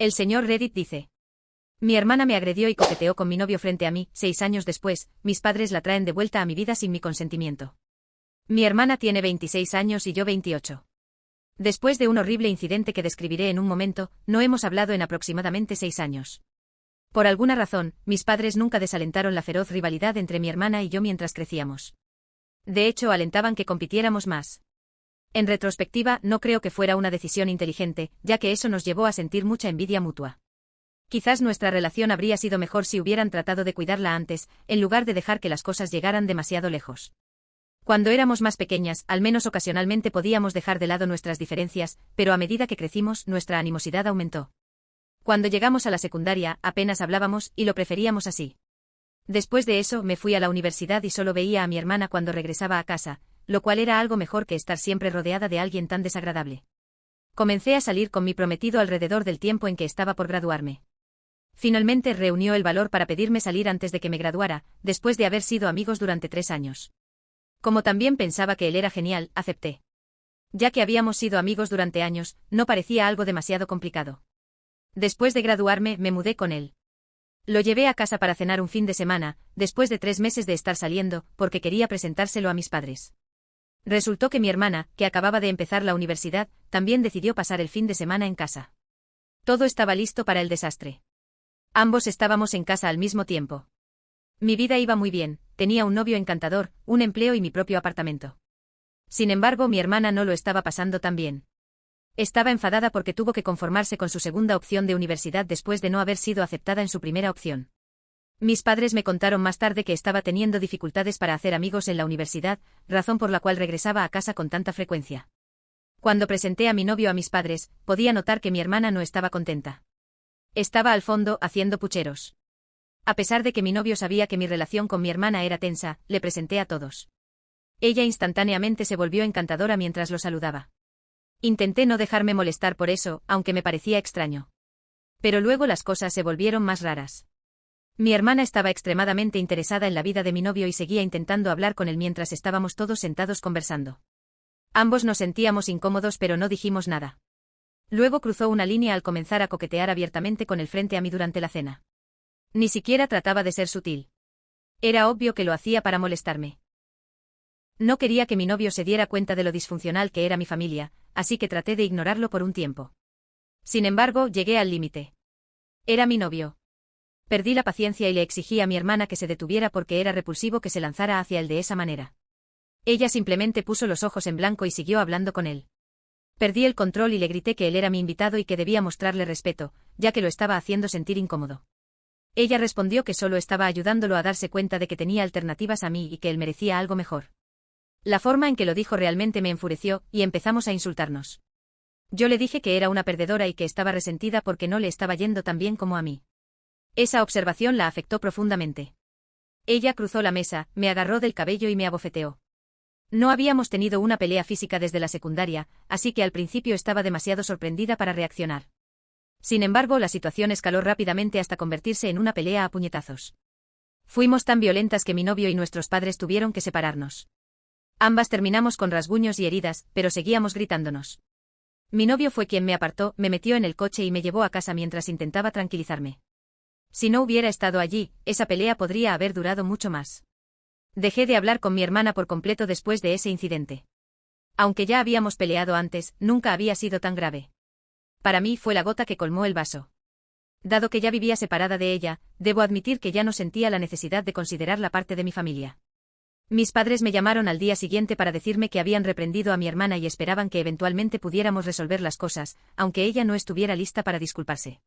El señor Reddit dice: mi hermana me agredió y coqueteó con mi novio frente a mí. 6 años después, mis padres la traen de vuelta a mi vida sin mi consentimiento. Mi hermana tiene 26 años y yo 28. Después de un horrible incidente que describiré en un momento, no hemos hablado en aproximadamente 6 años. Por alguna razón, mis padres nunca desalentaron la feroz rivalidad entre mi hermana y yo mientras crecíamos. De hecho, alentaban que compitiéramos más. En retrospectiva, no creo que fuera una decisión inteligente, ya que eso nos llevó a sentir mucha envidia mutua. Quizás nuestra relación habría sido mejor si hubieran tratado de cuidarla antes, en lugar de dejar que las cosas llegaran demasiado lejos. Cuando éramos más pequeñas, al menos ocasionalmente podíamos dejar de lado nuestras diferencias, pero a medida que crecimos, nuestra animosidad aumentó. Cuando llegamos a la secundaria, apenas hablábamos, y lo preferíamos así. Después de eso, me fui a la universidad y solo veía a mi hermana cuando regresaba a casa, lo cual era algo mejor que estar siempre rodeada de alguien tan desagradable. Comencé a salir con mi prometido alrededor del tiempo en que estaba por graduarme. Finalmente reunió el valor para pedirme salir antes de que me graduara, después de haber sido amigos durante 3 años. Como también pensaba que él era genial, acepté. Ya que habíamos sido amigos durante años, no parecía algo demasiado complicado. Después de graduarme, me mudé con él. Lo llevé a casa para cenar un fin de semana, después de 3 meses de estar saliendo, porque quería presentárselo a mis padres. Resultó que mi hermana, que acababa de empezar la universidad, también decidió pasar el fin de semana en casa. Todo estaba listo para el desastre. Ambos estábamos en casa al mismo tiempo. Mi vida iba muy bien, tenía un novio encantador, un empleo y mi propio apartamento. Sin embargo, mi hermana no lo estaba pasando tan bien. Estaba enfadada porque tuvo que conformarse con su segunda opción de universidad después de no haber sido aceptada en su primera opción. Mis padres me contaron más tarde que estaba teniendo dificultades para hacer amigos en la universidad, razón por la cual regresaba a casa con tanta frecuencia. Cuando presenté a mi novio a mis padres, podía notar que mi hermana no estaba contenta. Estaba al fondo, haciendo pucheros. A pesar de que mi novio sabía que mi relación con mi hermana era tensa, le presenté a todos. Ella instantáneamente se volvió encantadora mientras lo saludaba. Intenté no dejarme molestar por eso, aunque me parecía extraño. Pero luego las cosas se volvieron más raras. Mi hermana estaba extremadamente interesada en la vida de mi novio y seguía intentando hablar con él mientras estábamos todos sentados conversando. Ambos nos sentíamos incómodos pero no dijimos nada. Luego cruzó una línea al comenzar a coquetear abiertamente con él frente a mí durante la cena. Ni siquiera trataba de ser sutil. Era obvio que lo hacía para molestarme. No quería que mi novio se diera cuenta de lo disfuncional que era mi familia, así que traté de ignorarlo por un tiempo. Sin embargo, llegué al límite. Era mi novio. Perdí la paciencia y le exigí a mi hermana que se detuviera porque era repulsivo que se lanzara hacia él de esa manera. Ella simplemente puso los ojos en blanco y siguió hablando con él. Perdí el control y le grité que él era mi invitado y que debía mostrarle respeto, ya que lo estaba haciendo sentir incómodo. Ella respondió que solo estaba ayudándolo a darse cuenta de que tenía alternativas a mí y que él merecía algo mejor. La forma en que lo dijo realmente me enfureció, y empezamos a insultarnos. Yo le dije que era una perdedora y que estaba resentida porque no le estaba yendo tan bien como a mí. Esa observación la afectó profundamente. Ella cruzó la mesa, me agarró del cabello y me abofeteó. No habíamos tenido una pelea física desde la secundaria, así que al principio estaba demasiado sorprendida para reaccionar. Sin embargo, la situación escaló rápidamente hasta convertirse en una pelea a puñetazos. Fuimos tan violentas que mi novio y nuestros padres tuvieron que separarnos. Ambas terminamos con rasguños y heridas, pero seguíamos gritándonos. Mi novio fue quien me apartó, me metió en el coche y me llevó a casa mientras intentaba tranquilizarme. Si no hubiera estado allí, esa pelea podría haber durado mucho más. Dejé de hablar con mi hermana por completo después de ese incidente. Aunque ya habíamos peleado antes, nunca había sido tan grave. Para mí fue la gota que colmó el vaso. Dado que ya vivía separada de ella, debo admitir que ya no sentía la necesidad de considerarla parte de mi familia. Mis padres me llamaron al día siguiente para decirme que habían reprendido a mi hermana y esperaban que eventualmente pudiéramos resolver las cosas, aunque ella no estuviera lista para disculparse.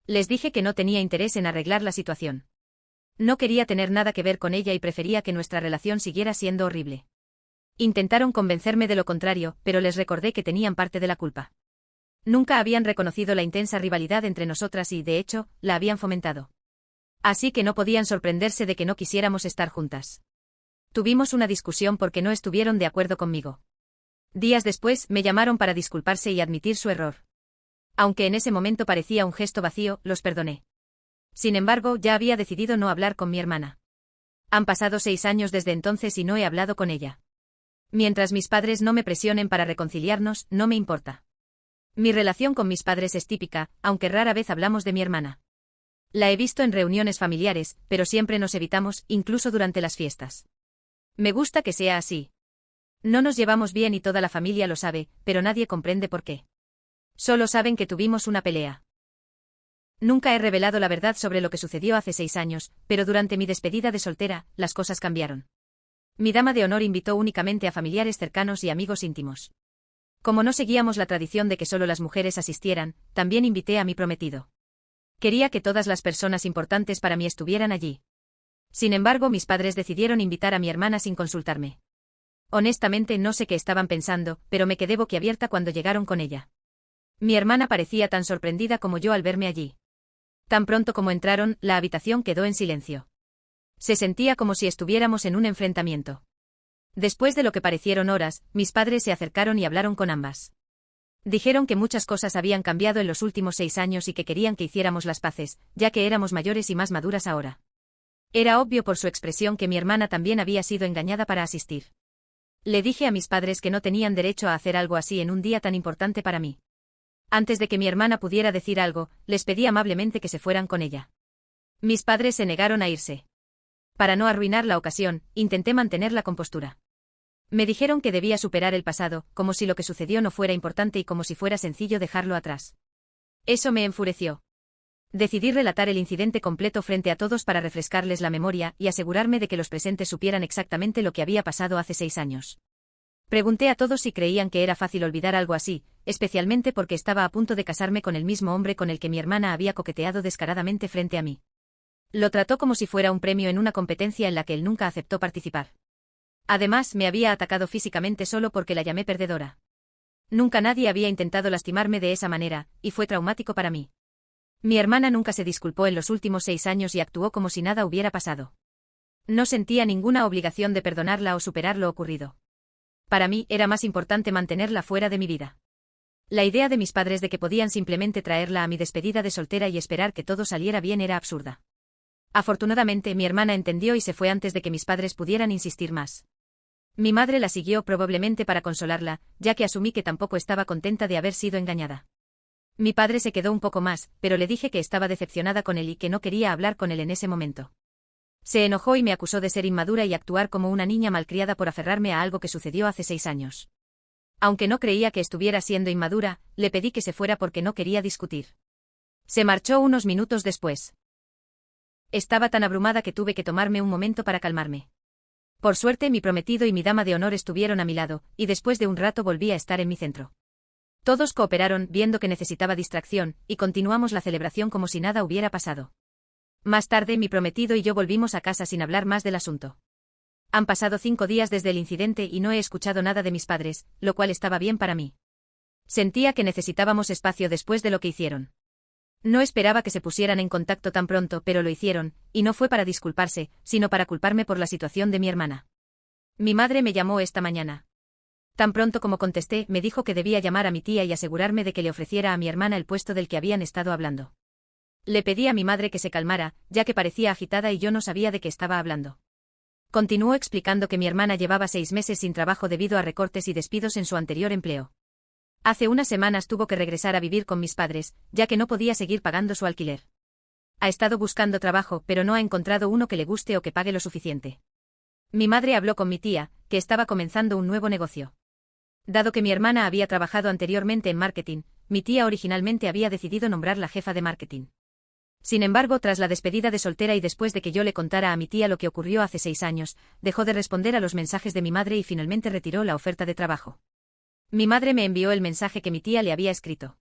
Les dije que no tenía interés en arreglar la situación. No quería tener nada que ver con ella y prefería que nuestra relación siguiera siendo horrible. Intentaron convencerme de lo contrario, pero les recordé que tenían parte de la culpa. Nunca habían reconocido la intensa rivalidad entre nosotras y, de hecho, la habían fomentado. Así que no podían sorprenderse de que no quisiéramos estar juntas. Tuvimos una discusión porque no estuvieron de acuerdo conmigo. Días después, me llamaron para disculparse y admitir su error. Aunque en ese momento parecía un gesto vacío, los perdoné. Sin embargo, ya había decidido no hablar con mi hermana. Han pasado 6 años desde entonces y no he hablado con ella. Mientras mis padres no me presionen para reconciliarnos, no me importa. Mi relación con mis padres es típica, aunque rara vez hablamos de mi hermana. La he visto en reuniones familiares, pero siempre nos evitamos, incluso durante las fiestas. Me gusta que sea así. No nos llevamos bien y toda la familia lo sabe, pero nadie comprende por qué. Solo saben que tuvimos una pelea. Nunca he revelado la verdad sobre lo que sucedió hace 6 años, pero durante mi despedida de soltera, las cosas cambiaron. Mi dama de honor invitó únicamente a familiares cercanos y amigos íntimos. Como no seguíamos la tradición de que solo las mujeres asistieran, también invité a mi prometido. Quería que todas las personas importantes para mí estuvieran allí. Sin embargo, mis padres decidieron invitar a mi hermana sin consultarme. Honestamente no sé qué estaban pensando, pero me quedé boquiabierta cuando llegaron con ella. Mi hermana parecía tan sorprendida como yo al verme allí. Tan pronto como entraron, la habitación quedó en silencio. Se sentía como si estuviéramos en un enfrentamiento. Después de lo que parecieron horas, mis padres se acercaron y hablaron con ambas. Dijeron que muchas cosas habían cambiado en los últimos 6 años y que querían que hiciéramos las paces, ya que éramos mayores y más maduras ahora. Era obvio por su expresión que mi hermana también había sido engañada para asistir. Le dije a mis padres que no tenían derecho a hacer algo así en un día tan importante para mí. Antes de que mi hermana pudiera decir algo, les pedí amablemente que se fueran con ella. Mis padres se negaron a irse. Para no arruinar la ocasión, intenté mantener la compostura. Me dijeron que debía superar el pasado, como si lo que sucedió no fuera importante y como si fuera sencillo dejarlo atrás. Eso me enfureció. Decidí relatar el incidente completo frente a todos para refrescarles la memoria y asegurarme de que los presentes supieran exactamente lo que había pasado hace 6 años. Pregunté a todos si creían que era fácil olvidar algo así, especialmente porque estaba a punto de casarme con el mismo hombre con el que mi hermana había coqueteado descaradamente frente a mí. Lo trató como si fuera un premio en una competencia en la que él nunca aceptó participar. Además, me había atacado físicamente solo porque la llamé perdedora. Nunca nadie había intentado lastimarme de esa manera, y fue traumático para mí. Mi hermana nunca se disculpó en los últimos 6 años y actuó como si nada hubiera pasado. No sentía ninguna obligación de perdonarla o superar lo ocurrido. Para mí era más importante mantenerla fuera de mi vida. La idea de mis padres de que podían simplemente traerla a mi despedida de soltera y esperar que todo saliera bien era absurda. Afortunadamente, mi hermana entendió y se fue antes de que mis padres pudieran insistir más. Mi madre la siguió probablemente para consolarla, ya que asumí que tampoco estaba contenta de haber sido engañada. Mi padre se quedó un poco más, pero le dije que estaba decepcionada con él y que no quería hablar con él en ese momento. Se enojó y me acusó de ser inmadura y actuar como una niña malcriada por aferrarme a algo que sucedió hace 6 años. Aunque no creía que estuviera siendo inmadura, le pedí que se fuera porque no quería discutir. Se marchó unos minutos después. Estaba tan abrumada que tuve que tomarme un momento para calmarme. Por suerte, mi prometido y mi dama de honor estuvieron a mi lado, y después de un rato volví a estar en mi centro. Todos cooperaron, viendo que necesitaba distracción, y continuamos la celebración como si nada hubiera pasado. Más tarde, mi prometido y yo volvimos a casa sin hablar más del asunto. Han pasado 5 días desde el incidente y no he escuchado nada de mis padres, lo cual estaba bien para mí. Sentía que necesitábamos espacio después de lo que hicieron. No esperaba que se pusieran en contacto tan pronto, pero lo hicieron, y no fue para disculparse, sino para culparme por la situación de mi hermana. Mi madre me llamó esta mañana. Tan pronto como contesté, me dijo que debía llamar a mi tía y asegurarme de que le ofreciera a mi hermana el puesto del que habían estado hablando. Le pedí a mi madre que se calmara, ya que parecía agitada y yo no sabía de qué estaba hablando. Continuó explicando que mi hermana llevaba 6 meses sin trabajo debido a recortes y despidos en su anterior empleo. Hace unas semanas tuvo que regresar a vivir con mis padres, ya que no podía seguir pagando su alquiler. Ha estado buscando trabajo, pero no ha encontrado uno que le guste o que pague lo suficiente. Mi madre habló con mi tía, que estaba comenzando un nuevo negocio. Dado que mi hermana había trabajado anteriormente en marketing, mi tía originalmente había decidido nombrarla jefa de marketing. Sin embargo, tras la despedida de soltera y después de que yo le contara a mi tía lo que ocurrió hace 6 años, dejó de responder a los mensajes de mi madre y finalmente retiró la oferta de trabajo. Mi madre me envió el mensaje que mi tía le había escrito.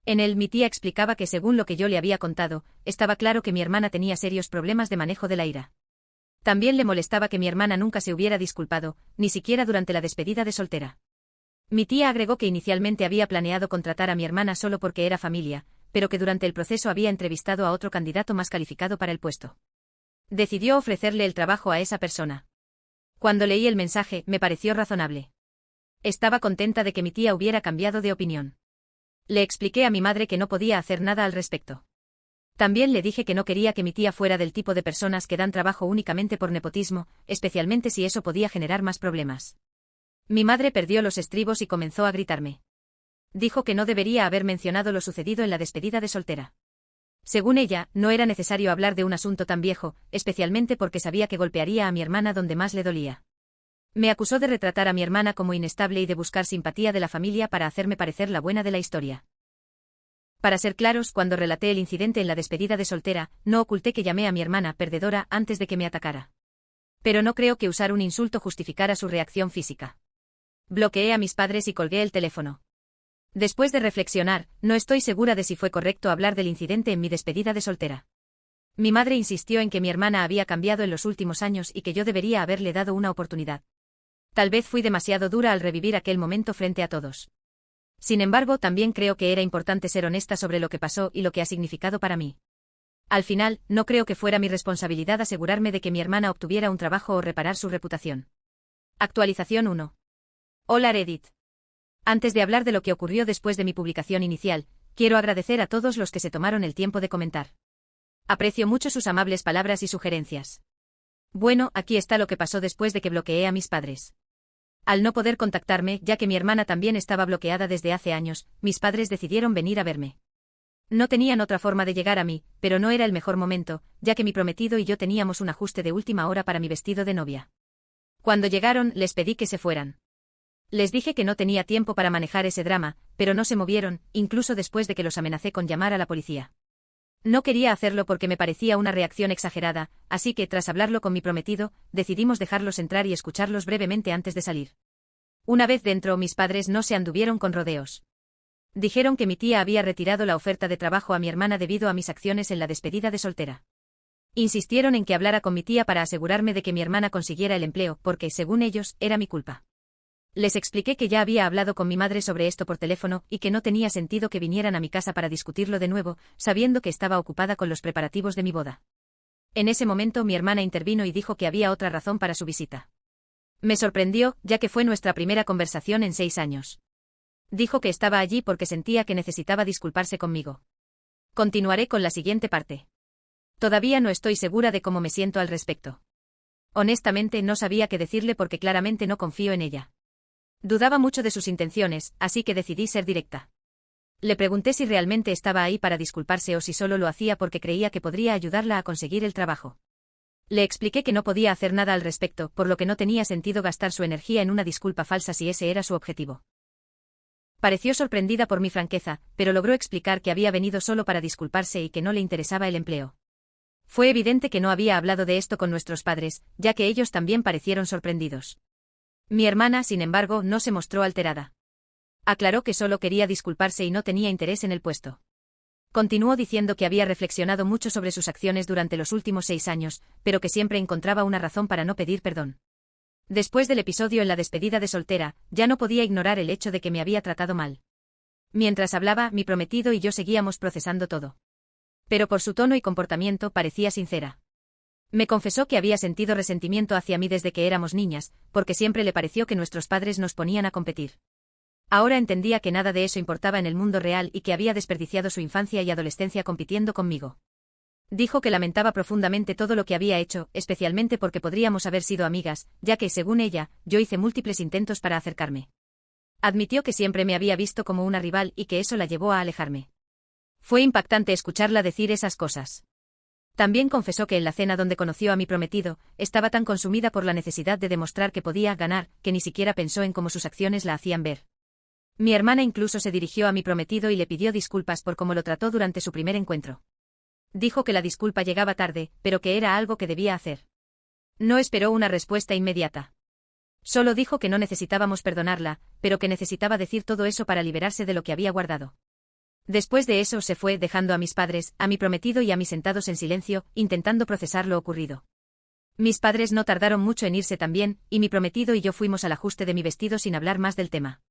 En él, mi tía explicaba que según lo que yo le había contado, estaba claro que mi hermana tenía serios problemas de manejo de la ira. También le molestaba que mi hermana nunca se hubiera disculpado, ni siquiera durante la despedida de soltera. Mi tía agregó que inicialmente había planeado contratar a mi hermana solo porque era familia, pero que durante el proceso había entrevistado a otro candidato más calificado para el puesto. Decidió ofrecerle el trabajo a esa persona. Cuando leí el mensaje, me pareció razonable. Estaba contenta de que mi tía hubiera cambiado de opinión. Le expliqué a mi madre que no podía hacer nada al respecto. También le dije que no quería que mi tía fuera del tipo de personas que dan trabajo únicamente por nepotismo, especialmente si eso podía generar más problemas. Mi madre perdió los estribos y comenzó a gritarme. Dijo que no debería haber mencionado lo sucedido en la despedida de soltera. Según ella, no era necesario hablar de un asunto tan viejo, especialmente porque sabía que golpearía a mi hermana donde más le dolía. Me acusó de retratar a mi hermana como inestable y de buscar simpatía de la familia para hacerme parecer la buena de la historia. Para ser claros, cuando relaté el incidente en la despedida de soltera, no oculté que llamé a mi hermana perdedora antes de que me atacara. Pero no creo que usar un insulto justificara su reacción física. Bloqueé a mis padres y colgué el teléfono. Después de reflexionar, no estoy segura de si fue correcto hablar del incidente en mi despedida de soltera. Mi madre insistió en que mi hermana había cambiado en los últimos años y que yo debería haberle dado una oportunidad. Tal vez fui demasiado dura al revivir aquel momento frente a todos. Sin embargo, también creo que era importante ser honesta sobre lo que pasó y lo que ha significado para mí. Al final, no creo que fuera mi responsabilidad asegurarme de que mi hermana obtuviera un trabajo o reparar su reputación. Actualización 1. Hola Reddit. Antes de hablar de lo que ocurrió después de mi publicación inicial, quiero agradecer a todos los que se tomaron el tiempo de comentar. Aprecio mucho sus amables palabras y sugerencias. Bueno, aquí está lo que pasó después de que bloqueé a mis padres. Al no poder contactarme, ya que mi hermana también estaba bloqueada desde hace años, mis padres decidieron venir a verme. No tenían otra forma de llegar a mí, pero no era el mejor momento, ya que mi prometido y yo teníamos un ajuste de última hora para mi vestido de novia. Cuando llegaron, les pedí que se fueran. Les dije que no tenía tiempo para manejar ese drama, pero no se movieron, incluso después de que los amenacé con llamar a la policía. No quería hacerlo porque me parecía una reacción exagerada, así que, tras hablarlo con mi prometido, decidimos dejarlos entrar y escucharlos brevemente antes de salir. Una vez dentro, mis padres no se anduvieron con rodeos. Dijeron que mi tía había retirado la oferta de trabajo a mi hermana debido a mis acciones en la despedida de soltera. Insistieron en que hablara con mi tía para asegurarme de que mi hermana consiguiera el empleo, porque, según ellos, era mi culpa. Les expliqué que ya había hablado con mi madre sobre esto por teléfono y que no tenía sentido que vinieran a mi casa para discutirlo de nuevo, sabiendo que estaba ocupada con los preparativos de mi boda. En ese momento mi hermana intervino y dijo que había otra razón para su visita. Me sorprendió, ya que fue nuestra primera conversación en 6 años. Dijo que estaba allí porque sentía que necesitaba disculparse conmigo. Continuaré con la siguiente parte. Todavía no estoy segura de cómo me siento al respecto. Honestamente no sabía qué decirle porque claramente no confío en ella. Dudaba mucho de sus intenciones, así que decidí ser directa. Le pregunté si realmente estaba ahí para disculparse o si solo lo hacía porque creía que podría ayudarla a conseguir el trabajo. Le expliqué que no podía hacer nada al respecto, por lo que no tenía sentido gastar su energía en una disculpa falsa si ese era su objetivo. Pareció sorprendida por mi franqueza, pero logró explicar que había venido solo para disculparse y que no le interesaba el empleo. Fue evidente que no había hablado de esto con nuestros padres, ya que ellos también parecieron sorprendidos. Mi hermana, sin embargo, no se mostró alterada. Aclaró que solo quería disculparse y no tenía interés en el puesto. Continuó diciendo que había reflexionado mucho sobre sus acciones durante los últimos 6 años, pero que siempre encontraba una razón para no pedir perdón. Después del episodio en la despedida de soltera, ya no podía ignorar el hecho de que me había tratado mal. Mientras hablaba, mi prometido y yo seguíamos procesando todo. Pero por su tono y comportamiento parecía sincera. Me confesó que había sentido resentimiento hacia mí desde que éramos niñas, porque siempre le pareció que nuestros padres nos ponían a competir. Ahora entendía que nada de eso importaba en el mundo real y que había desperdiciado su infancia y adolescencia compitiendo conmigo. Dijo que lamentaba profundamente todo lo que había hecho, especialmente porque podríamos haber sido amigas, ya que, según ella, yo hice múltiples intentos para acercarme. Admitió que siempre me había visto como una rival y que eso la llevó a alejarme. Fue impactante escucharla decir esas cosas. También confesó que en la cena donde conoció a mi prometido, estaba tan consumida por la necesidad de demostrar que podía ganar, que ni siquiera pensó en cómo sus acciones la hacían ver. Mi hermana incluso se dirigió a mi prometido y le pidió disculpas por cómo lo trató durante su primer encuentro. Dijo que la disculpa llegaba tarde, pero que era algo que debía hacer. No esperó una respuesta inmediata. Solo dijo que no necesitábamos perdonarla, pero que necesitaba decir todo eso para liberarse de lo que había guardado. Después de eso se fue dejando a mis padres, a mi prometido y a mí sentados en silencio, intentando procesar lo ocurrido. Mis padres no tardaron mucho en irse también, y mi prometido y yo fuimos al ajuste de mi vestido sin hablar más del tema.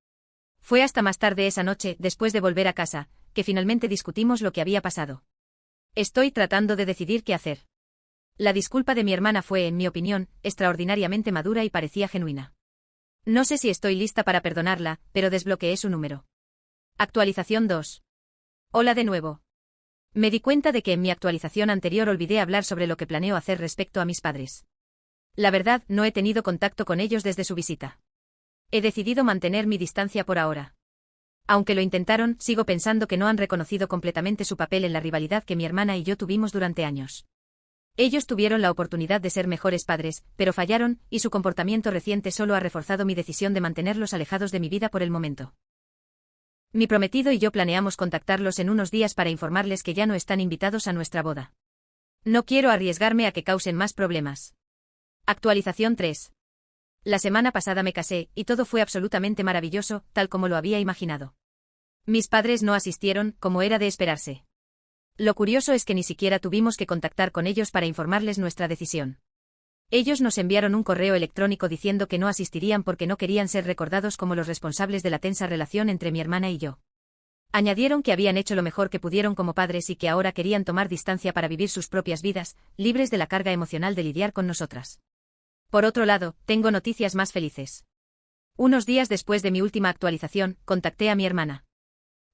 Fue hasta más tarde esa noche, después de volver a casa, que finalmente discutimos lo que había pasado. Estoy tratando de decidir qué hacer. La disculpa de mi hermana fue, en mi opinión, extraordinariamente madura y parecía genuina. No sé si estoy lista para perdonarla, pero desbloqueé su número. Actualización 2. Hola de nuevo. Me di cuenta de que en mi actualización anterior olvidé hablar sobre lo que planeo hacer respecto a mis padres. La verdad, no he tenido contacto con ellos desde su visita. He decidido mantener mi distancia por ahora. Aunque lo intentaron, sigo pensando que no han reconocido completamente su papel en la rivalidad que mi hermana y yo tuvimos durante años. Ellos tuvieron la oportunidad de ser mejores padres, pero fallaron, y su comportamiento reciente solo ha reforzado mi decisión de mantenerlos alejados de mi vida por el momento. Mi prometido y yo planeamos contactarlos en unos días para informarles que ya no están invitados a nuestra boda. No quiero arriesgarme a que causen más problemas. Actualización 3. La semana pasada me casé, y todo fue absolutamente maravilloso, tal como lo había imaginado. Mis padres no asistieron, como era de esperarse. Lo curioso es que ni siquiera tuvimos que contactar con ellos para informarles nuestra decisión. Ellos nos enviaron un correo electrónico diciendo que no asistirían porque no querían ser recordados como los responsables de la tensa relación entre mi hermana y yo. Añadieron que habían hecho lo mejor que pudieron como padres y que ahora querían tomar distancia para vivir sus propias vidas, libres de la carga emocional de lidiar con nosotras. Por otro lado, tengo noticias más felices. Unos días después de mi última actualización, contacté a mi hermana.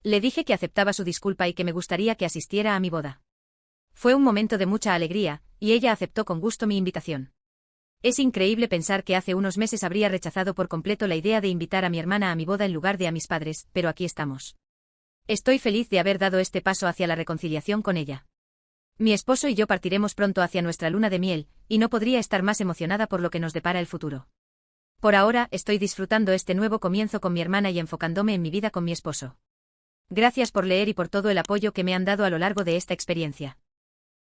Le dije que aceptaba su disculpa y que me gustaría que asistiera a mi boda. Fue un momento de mucha alegría, y ella aceptó con gusto mi invitación. Es increíble pensar que hace unos meses habría rechazado por completo la idea de invitar a mi hermana a mi boda en lugar de a mis padres, pero aquí estamos. Estoy feliz de haber dado este paso hacia la reconciliación con ella. Mi esposo y yo partiremos pronto hacia nuestra luna de miel, y no podría estar más emocionada por lo que nos depara el futuro. Por ahora, estoy disfrutando este nuevo comienzo con mi hermana y enfocándome en mi vida con mi esposo. Gracias por leer y por todo el apoyo que me han dado a lo largo de esta experiencia.